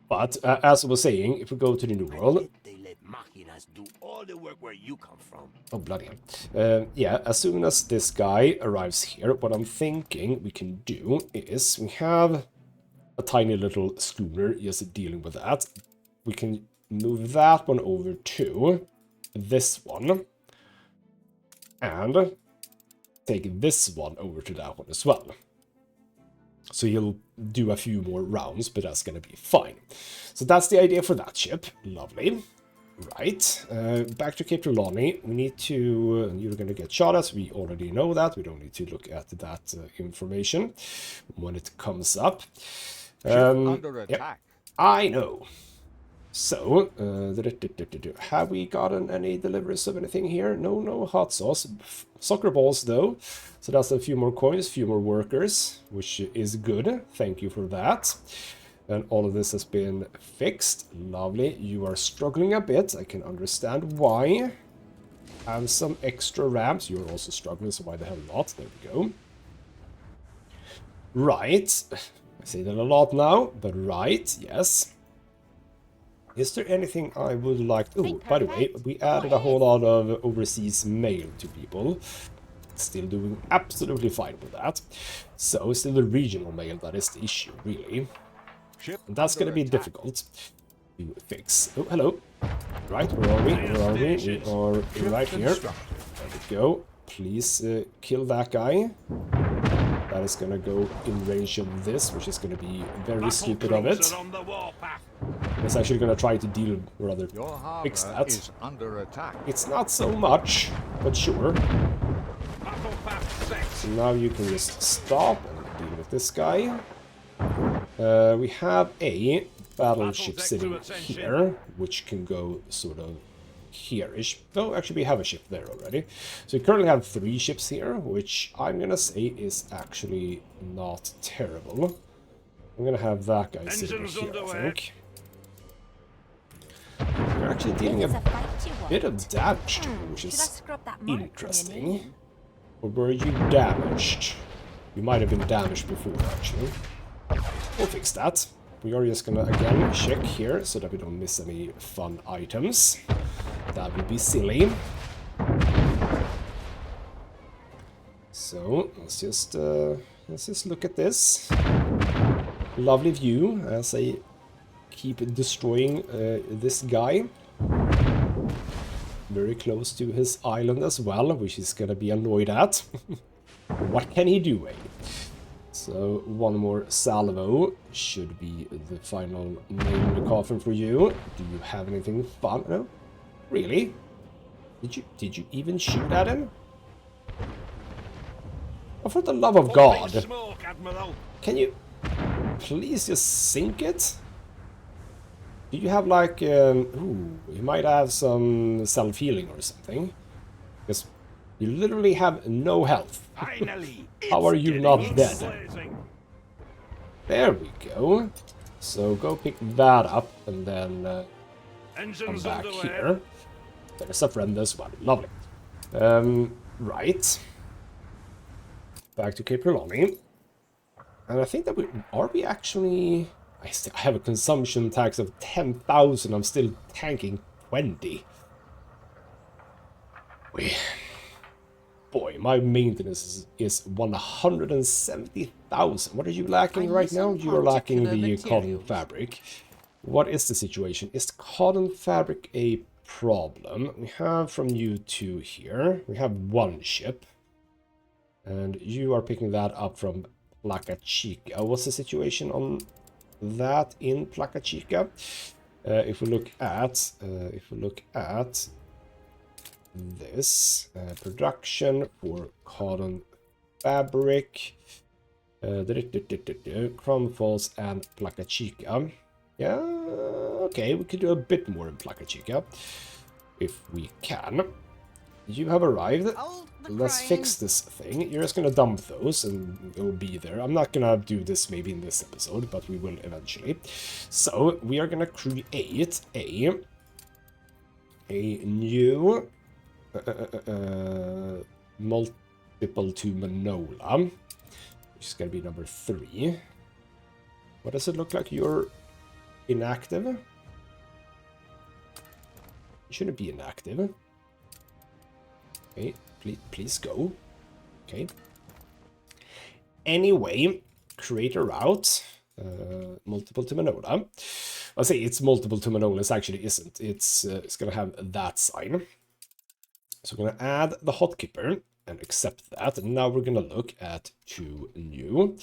But, as I was saying, if we go to the New World... They let machinas do all the work where you come from. Oh, bloody hell. Yeah, as soon as this guy arrives here, what I'm thinking we can do is we have a tiny little schooner just dealing with that. We can move that one over to this one. And take this one over to that one as well. So you'll do a few more rounds, but that's going to be fine. So that's the idea for that ship. Lovely. Right. Back to Cape Trelawney. We need to... you're going to get shot at. We already know that. We don't need to look at that information when it comes up. Under attack. Yep, I know. So, have we gotten any deliveries of anything here? No hot sauce. Soccer balls, though. So that's a few more coins, few more workers, which is good. Thank you for that. And all of this has been fixed. Lovely. You are struggling a bit. I can understand why. Have some extra ramps. You're also struggling, so why the hell not? There we go. Right. I say that a lot now, but right, yes. Is there anything I would like... Oh, by the way, we added a whole lot of overseas mail to people. Still doing absolutely fine with that. So, still the regional mail that is the issue, really. And that's going to be difficult to fix. Oh, hello. Right, where are we? Where are we? We are right here. There we go. Please kill that guy. That is going to go in range of this, which is going to be very stupid of it. It's actually going to try to deal, or rather, fix that. Is under attack. It's not so much, but sure. So now you can just stop and deal with take this guy. We have a battleship sitting here, which can go sort of here-ish. Oh, actually, we have a ship there already. So we currently have 3 ships here, which I'm gonna say is actually not terrible. I'm gonna have that guy sitting here, I think. We're actually dealing a bit of damage to him, which is interesting. Or were you damaged? You might have been damaged before, actually. We'll fix that. We are just gonna, again, check here so that we don't miss any fun items. That would be silly. So, let's just look at this. Lovely view as I keep destroying this guy. Very close to his island as well, which he's gonna be annoyed at. What can he do, eh? So, one more salvo should be the final nail in the coffin for you. Do you have anything fun? No? Really? Did you even shoot at him? Oh, for the love of God! Smoke, Admiral. Can you please just sink it? Do you have like, ooh, you might have some self-healing or something. Because you literally have no health. Finally, How are you not dead? blazing. There we go. So go pick that up and then come Engines back underway. here. There's a friend as well. Lovely. Right. Back to Cape Trelawney. And I think that we actually... I have a consumption tax of 10,000. I'm still tanking 20. Boy, my maintenance is 170,000. What are you lacking right now? You are lacking the cotton fabric. What is the situation? Is the cotton fabric a problem? We have from you 2 here. We have 1 ship. And you are picking that up from Placa Chica. What's the situation on that in Placa Chica? If we look at this production for cotton fabric, Chrome Falls and Placa Chica. Yeah, okay, we could do a bit more in Placa Chica if we can. You have arrived. Let's fix this thing. You're just gonna dump those and it'll be there. I'm not gonna do this maybe in this episode, but we will eventually. So we are gonna create a new multiple to Manola, which is gonna be number 3. What does it look like? You're inactive? You shouldn't be inactive. Okay, please go. Okay. Anyway, create a route. Multiple to Manola. I'll say it's multiple to Manola. It actually isn't. It's gonna have that sign. So we're gonna add the hotkipper and accept that. And now we're gonna look at 2 new.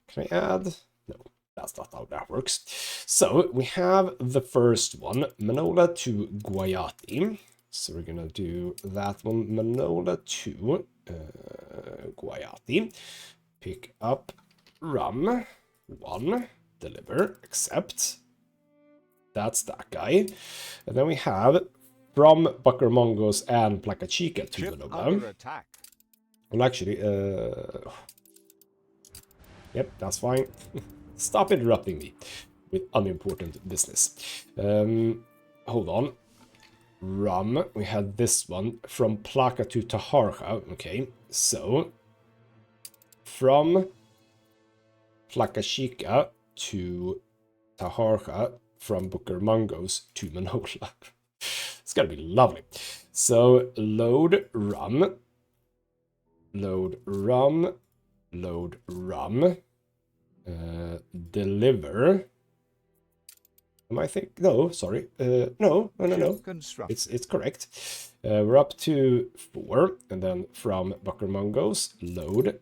Can I add? No, that's not how that works. So we have the first one, Manola to Guayati. So we're gonna do that one, Manola to Guayati. Pick up rum 1, deliver, accept. That's that guy. And then we have from Buckermongos and Placa Chica to Ship Manola. under attack. Well, actually, yep, that's fine. Stop interrupting me with unimportant business. Hold on. Rum, we had this one from Placa to Taharja. Okay, so from Placa Chica to Taharja, from Buckermongos to Manola. It's gonna be lovely. So load rum, load rum, load rum, deliver. I think no, sorry, no. It's correct. We're up to 4, and then from Buckermongos, load,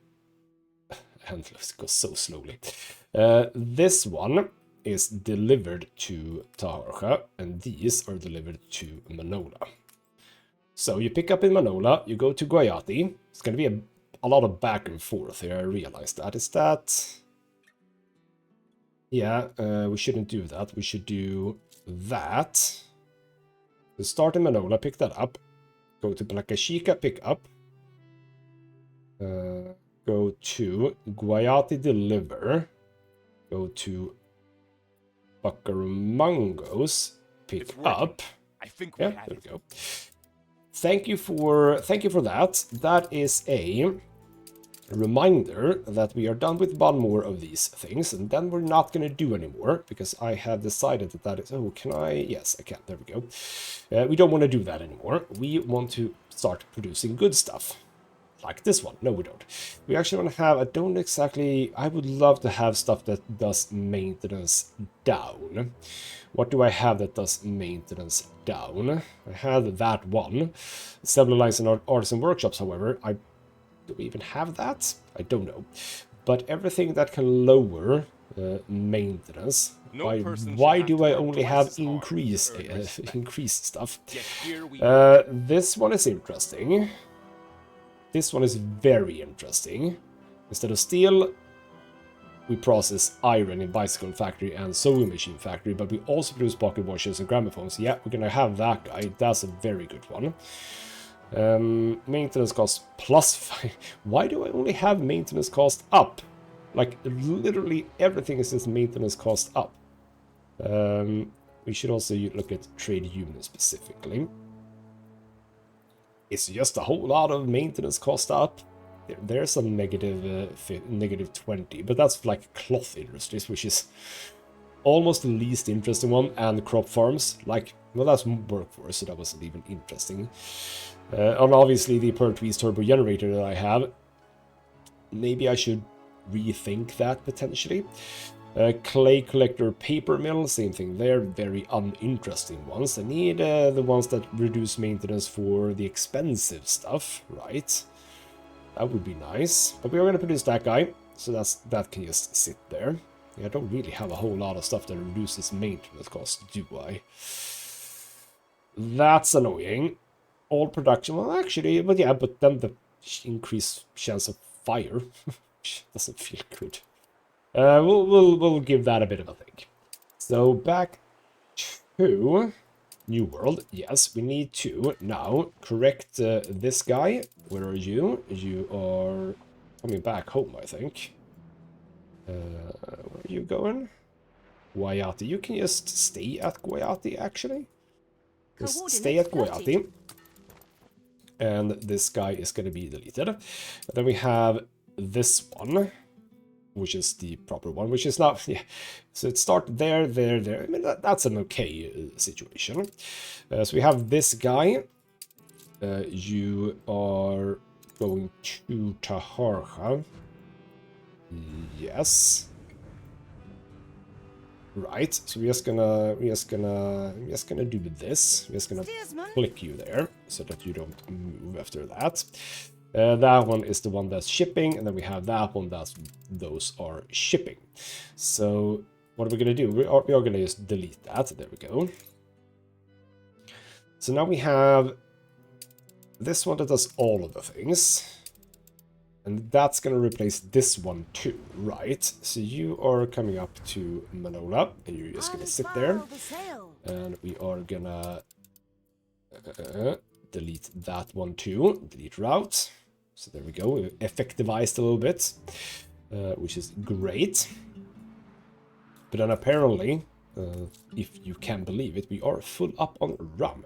and let's go so slowly. This one is delivered to Taharja, and these are delivered to Manola. So you pick up in Manola, you go to Guayati. It's going to be a lot of back and forth here, I realize that. Is that... Yeah, we shouldn't do that. We should do that. So start in Manola, pick that up. Go to Blakashika, pick up. Go to Guayati, deliver. Go to Buckarumangos, pick up. I think Yeah, there we go. Thank you for that. That is a reminder that we are done with one more of these things, and then we're not going to do anymore because I have decided that that is... Oh, can I? Yes, I can. There we go. We don't want to do that anymore. We want to start producing good stuff. Like this one. No, we don't. We actually want to have... I don't exactly... I would love to have stuff that does maintenance down. What do I have that does maintenance down? I have that one. Assembly lines and artisan workshops, however. Do we even have that? I don't know. But everything that can lower maintenance... Why do I only have increased stuff? This one is interesting. This one is very interesting. Instead of steel, we process iron in bicycle factory and sewing machine factory, but we also produce pocket watches and gramophones. Yeah, we're gonna have that guy. That's a very good one. Maintenance cost +5. Why do I only have maintenance cost up? Like, literally everything is just maintenance cost up. We should also look at trade union specifically. It's just a whole lot of maintenance cost up. There's a negative 20, but that's like cloth industries, which is almost the least interesting one, and crop farms. Like, well, that's workforce, so that wasn't even interesting. And obviously the Pertwee's turbo generator that I have. Maybe I should rethink that potentially. Clay collector paper mill, same thing there, very uninteresting ones. I need the ones that reduce maintenance for the expensive stuff, right? That would be nice. But we are going to produce that guy, so that can just sit there. Yeah, I don't really have a whole lot of stuff that reduces maintenance cost, do I? That's annoying. All production, well actually, but yeah, but then the increased chance of fire doesn't feel good. We'll give that a bit of a think. So back to New World. Yes, we need to now correct this guy. Where are you? You are coming back home, I think. Where are you going? Guayati. You can just stay at Guayati, actually. Just stay at Guayati. And this guy is going to be deleted. And then we have this one, which is the proper one, which is not... Yeah. So it starts there. I mean, that's an okay situation. So we have this guy. You are going to Taharja. Yes. Right. So we're just gonna do this. We're just gonna click you there so that you don't move after that. That one is the one that's shipping, and then we have that one those are shipping. So what are we gonna do? We are gonna just delete that. There we go. So now we have this one that does all of the things. And that's going to replace this one too, right? So you are coming up to Manola, and you're just going to sit there. And we are going to delete that one too. Delete route. So there we go. We effectivized a little bit, which is great. But then apparently, if you can believe it, we are full up on rum.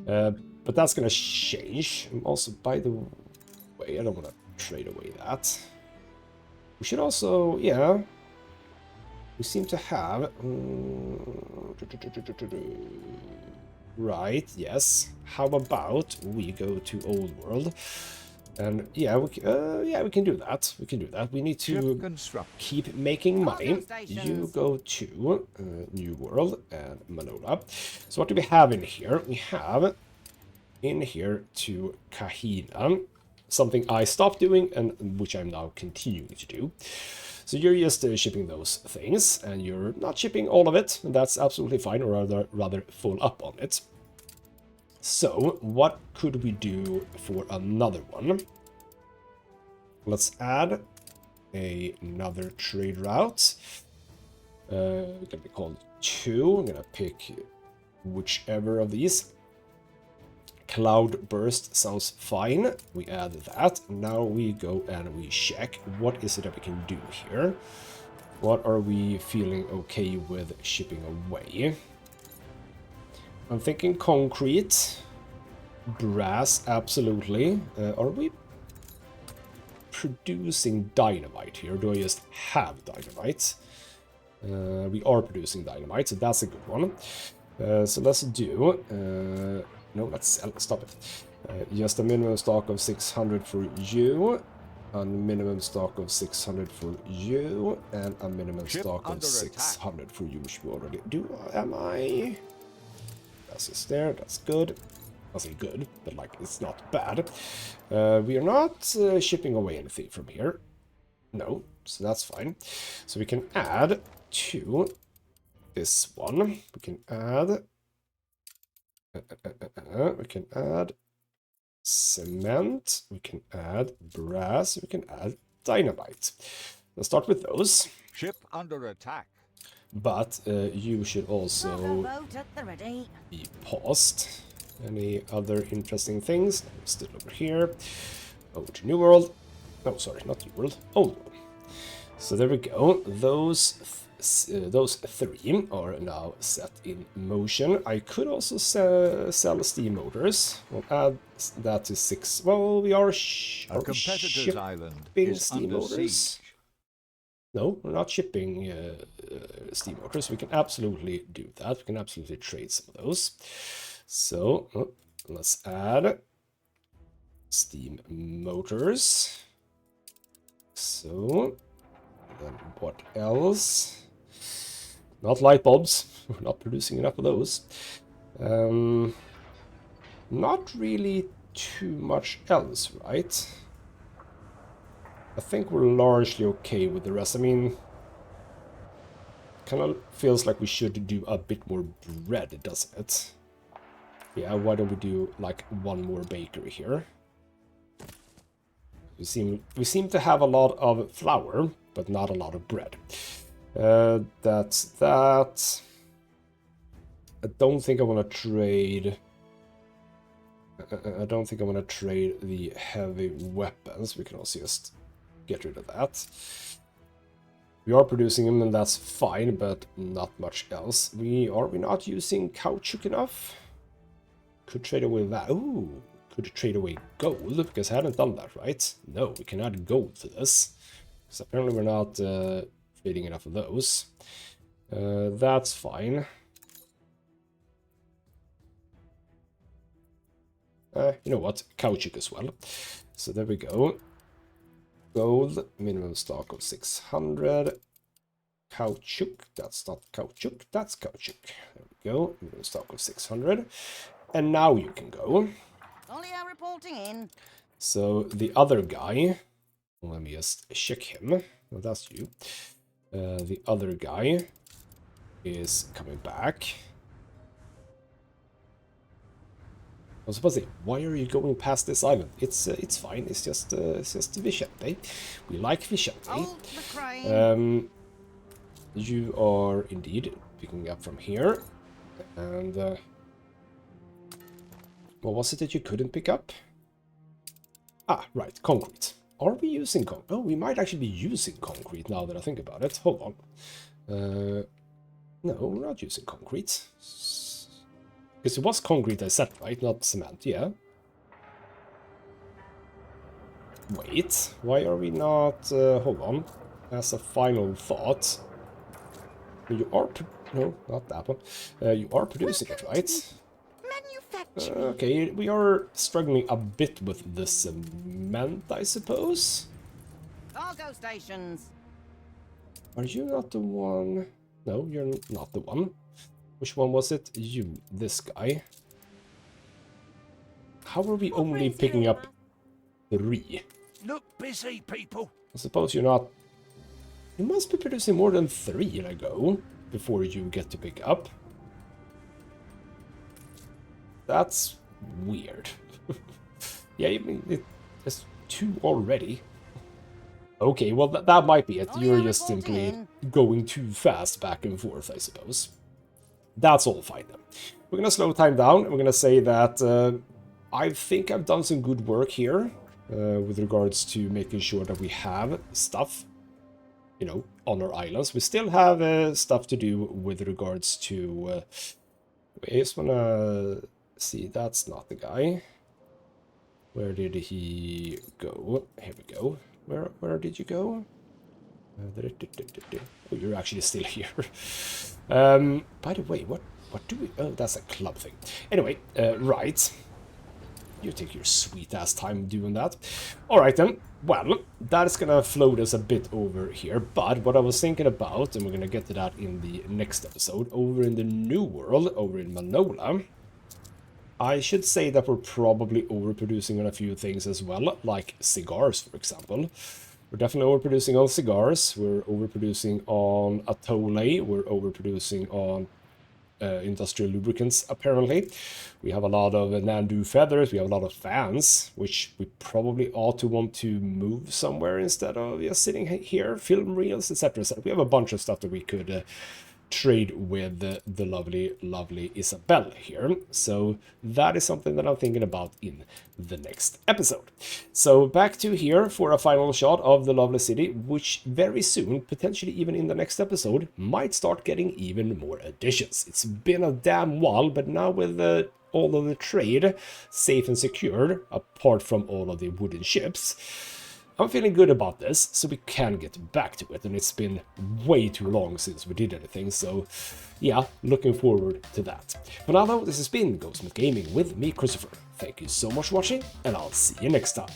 But that's going to change. And also, by the way, I don't want to trade away that. We should also, yeah. We seem to have... Right, yes. How about we go to Old World? And yeah, we can do that. We can do that. We need to keep making money. You go to New World and Manola. So what do we have in here? We have in here to Kahina. Something I stopped doing and which I'm now continuing to do. So you're just shipping those things, and you're not shipping all of it, and that's absolutely fine, or rather full up on it. So what could we do for another one? Let's add another trade route. Gonna be called 2. I'm gonna pick whichever of these. Cloud burst sounds fine. We add that. Now we go and we check what is it that we can do here. What are we feeling okay with shipping away? I'm thinking concrete. Brass, absolutely. Are we producing dynamite here? Do I just have dynamite? We are producing dynamite, so that's a good one. So let's do... no, let's sell. Stop it. Just a minimum stock of 600 for you. A minimum stock of 600 for you. And a minimum stock of 600 for you, which we already do. Am I... That's just there. That's good. I say good, but like it's not bad. We are not shipping away anything from here. No, so that's fine. So we can add to this one. We can add... we can add cement. We can add brass. We can add dynamite. Let's start with those. Ship under attack. But you should also be paused. Any other interesting things? I'm still over here. Over to New World. Oh, sorry, not New World. Old World. So there we go. Those 3 are now set in motion. I could also sell steam motors. We'll add that to 6. Well, we are competitor's island is steam under moters. siege. No, we're not shipping steam motors. We can absolutely do that. We can absolutely trade some of those. So let's add steam motors. So then what else? Not light bulbs. We're not producing enough of those. Not really too much else, right? I think we're largely okay with the rest. I mean, kind of feels like we should do a bit more bread, doesn't it? Yeah, why don't we do like one more bakery here? We seem to have a lot of flour, but not a lot of bread. That's that. I don't think I want to trade. I don't think I want to trade the heavy weapons. We can also just get rid of that. We are producing them, and that's fine, but not much else. Are we not using caoutchouc enough? Could trade away that. Ooh, could trade away gold, because I hadn't done that, right? No, we can add gold to this. Because apparently we're not trading enough of those. That's fine. You know what? Caoutchouc as well. So there we go. Gold, minimum stock of 600. Caoutchouc, that's not caoutchouc, that's caoutchouc. There we go, minimum stock of 600. And now you can go. Only reporting in. So the other guy, let me just check him. Well, that's you. The other guy is coming back. I was supposed to say, why are you going past this island? It's fine. It's just Vicente. We like Vicente. You are indeed picking up from here, and what was it that you couldn't pick up? Ah, right, concrete. Are we using concrete? Oh, we might actually be using concrete now that I think about it. Hold on. No, we're not using concrete. Because it was concrete I said, right? Not cement, yeah. Wait, why are we not... hold on. As a final thought... You are... No, not that one. You are producing it, right? Okay, we are struggling a bit with the cement, I suppose. Cargo stations. Are you not the one? No, you're not the one. Which one was it? You, this guy. How are we only picking up 3? Look busy, people. I suppose you're not... You must be producing more than 3 in a go before you get to pick up. That's weird. Yeah, I mean, it's 2 already. Okay, well, that might be it. Only You're I'm just reporting simply in. going too fast back and forth, I suppose. That's all fine then. We're gonna slow time down, and we're gonna say that I think I've done some good work here with regards to making sure that we have stuff, you know, on our islands. We still have stuff to do with regards to... we just wanna see, that's not the guy. Where did he go? Here we go. Where did you go? Oh, you're actually still here. By the way, what do we... Oh, that's a club thing. Anyway, right. You take your sweet-ass time doing that. Alright then. Well, that is gonna float us a bit over here, but what I was thinking about, and we're gonna get to that in the next episode, over in the New World, over in Manola, I should say that we're probably overproducing on a few things as well, like cigars, for example. We're definitely overproducing on cigars, we're overproducing on Atoll, we're overproducing on industrial lubricants, apparently. We have a lot of Nandu feathers, we have a lot of fans, which we probably ought to want to move somewhere instead of just sitting here, film reels, etc. So we have a bunch of stuff that we could trade with the lovely Isabel here. So that is something that I'm thinking about in the next episode. So back to here for a final shot of the lovely city, which very soon, potentially even in the next episode, might start getting even more additions. It's been a damn while, but now with all of the trade safe and secured, apart from all of the wooden ships, I'm feeling good about this, so we can get back to it, and it's been way too long since we did anything, so yeah, looking forward to that. For now though, this has been ghostmutgaming with me, Christopher. Thank you so much for watching, and I'll see you next time.